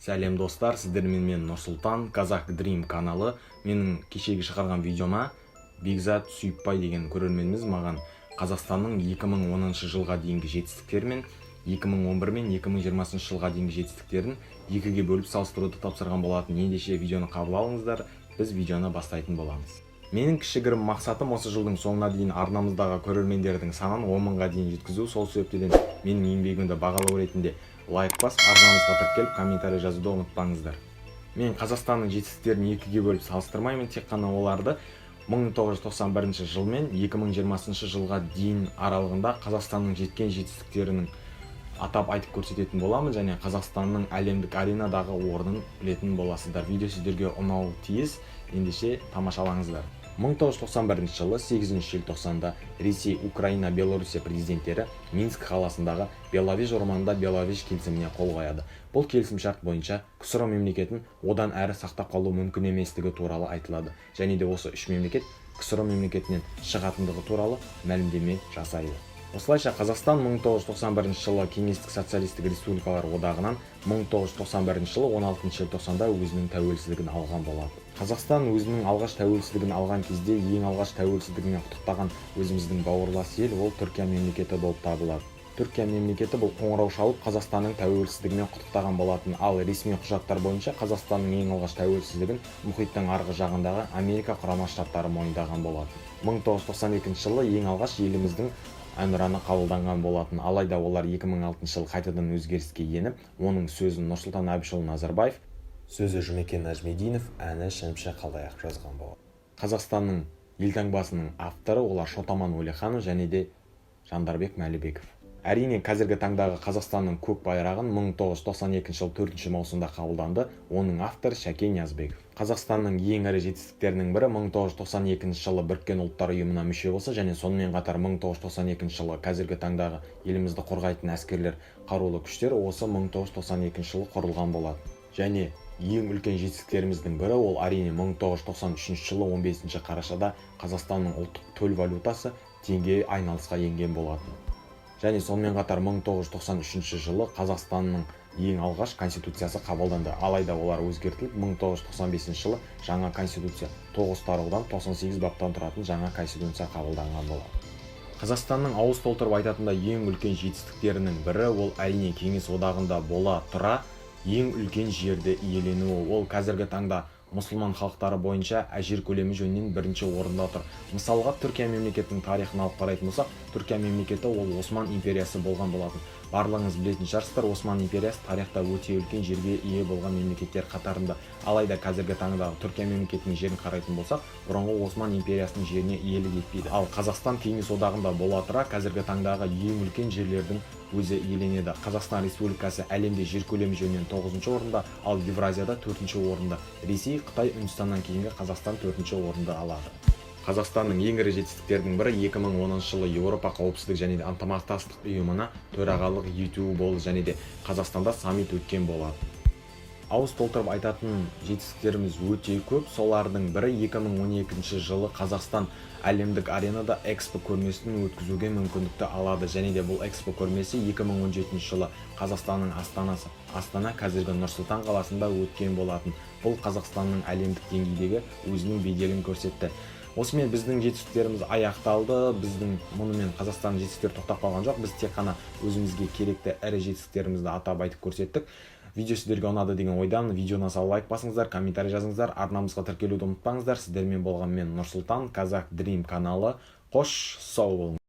Сәлем достар, сіздермен мен Нұрсұлтан, Казах Dream каналы. Менің кешегі шығарған видеома Бекзат Сүйіпбай деген көрерменіміз маған Қазақстанның 2010 жылға дейінгі жетістіктері мен 2011 мен 2020 жылға дейінгі жетістіктерін екіге бөліп салыстыруды тапсырған болатын. Ендеше видеоны қабыл алыңыздар, біз видеоны бастайтын боламыз. Менің кішігірім мақсатым осы жылдың соңына дейін арнамыздағы көрермендердің санын 10 мыңға дейін жеткізу. Сол себептен менің еңбегімді бағалау ретінде лайк басып, арнамызға тіркеліп, комментарий жазуды ұмытпаңыздар. Мен Қазақстанның жетістіктерін екіге бөліп салыстырмаймын, тек қана оларды 1991 жыл мен 2020 жылға дейін аралығында Қазақстанның жеткен жетістіктерінің атап айтып көрсететін боламын, және Қазақстанның әлемдік аренадағы орнын білетін боласыздар. Видео сіздерге ұнауы тиіс, ендеше тамашалаңыздар. 1991 жылы 8 желтоқсанда Ресей, Украина, Белоруссия президенттері Минск қаласындағы Беловеж орманында Беловеж келісіміне қол қояды. Бұл келісімшарт бойынша КСР мемлекетін одан әрі сақтап қалу мүмкін еместігі туралы айтылады, және де осы үш мемлекет КСР мемлекетінен шығатындығы туралы мәлімдеме жасайды. Осылайша Қазақстан 1991 жылы Кеңестік социалистік республикалар одағынан 1991 жылы 16 желтоқсанда өзінің тәуелсіздігін алған болады. Қазақстан өзінің алғаш тәуелсіздігін алған кезде ең алғаш тәуелсіздігіне құттықтаған өзіміздің бауырлас ел ол Түркия мемлекеті болып табылады. Түркия мемлекеті бұл қоңырау шалып Қазақстанның тәуелсіздігімен құттықтаған болатын, ал ресми құжаттар бойынша Қазақстанның ең алғаш тәуелсіздігін мұхиттың арғы жағындағы Америка құрама штаттары мойындаған болатын. 1992 жылы ең алғаш еліміздің әнұраны қабылданған болатын, алайда олар 2006 жылы қайтадан өзгеріске еніп, оның сөзін Нұрсұлтан Әбішұлы Назарбаев, сөзі Жұмекен Нәжмединов, әні Шәмші Қалдаяқов жазған болады. Қазақстанның елтаңбасының авторы олар Шотаман Уәлиханов және де Жандарбек Мәлібеков. Әрине, қазіргі таңдағы Қазақстанның көк байрағын 1992 жыл 4 маусымда қабылданды, оның авторы Шәкен Ниязбеков. Қазақстанның ең ірі жетістіктерінің бірі 1992 жылы Біріккен ұлттар ұйымына мүше болса, және сонымен қатар 1992 жылы қазіргі таңдағы елімізді қорғайтын әскерлер қарулы күштер осы 1992 жылы құрылған болады. Және ең үлкен жетістіктеріміздің бірі ол әрине 1993 жылы 15 қарашада Қазақстанның ұлттық төл валютасы теңге айналысқа енген болатын. Және сонымен қатар 1993 жылы Қазақстанның ең алғаш конституциясы қабылданды, алайда олар өзгертіліп 1995 жылы жаңа конституция 9 тараудан 98 баптан тұратын жаңа конституция қабылданған болады. Қазақстанның ауыз толтырып айтатында ең үлкен жетістіктерінің бірі ол әрине Кеңес одағында бола тұра ең үлкен жерді иеленуі. Ол қазіргі таңда мұсылман халықтары бойынша жер көлемі жөнінен бірінші орында тұр. Мысалға, Түркия мемлекетінің тарихын алып қарайтын болсақ, Түркия мемлекеті ол Осман империясы болған болатын. Барлығыңыз білетін шығарсыздар, Осман империясы тарихта өте үлкен жерге ие болған мемлекеттер қатарында. Алайда қазіргі таңдағы Түркия мемлекетінің жерін қарайтын болсақ, бұрынғы Осман империясының жеріне иелік етпейді. Ал Қазақстан Кеңес одағында бола тұра қазіргі таңдағы ең үлкен жерлердің өзі иеленеді. Қазақстан Республикасы әлемде жер көлемі жөнінен 9-шы орында, ал Евразияда 4-ші орында. Ресей, Қытай, Үндістаннан кейінгі Қазақстан 4-ші орынды алады. Қазақстанның ең ірі жетістіктерінің бірі 2010 жылы Еуропа қауіпсіздік және ынтымақтастық ұйымына төрағалық етуі болды, және де Қазақстанда саммит өткен болады. Ауыз толтырып айтатын жетістіктеріміз өте көп. Солардың бірі 2012 жылы Қазақстан әлемдік аренада экспо көрмесін өткізуге мүмкіндікті алады, және де бұл экспо көрмесі 2017 жылы Қазақстанның астанасы Астана, қазіргі Нұр-Сұлтан қаласында өткен болатын. Бұл Қазақстанның әлемдік деңгейдегі өзінің беделін көрсетті. Осымен біздің жетістіктеріміз аяқталды. Біздің мұнымен Қазақстанның жетістіктері тоқтап қалған жоқ. Біз тек қана өзімізге керекті ірі жетістіктерімізді атап айтып көрсеттік. Видео сіздерге ұнады деген ойдан, видеоны салып лайк басыңыздар, комментарий жазыңыздар, арнамызға тіркелуді ұмытпаңыздар. Сіздермен болған мен Нұрсұлтан, Казах Dream каналы. Қош сау болыңыз.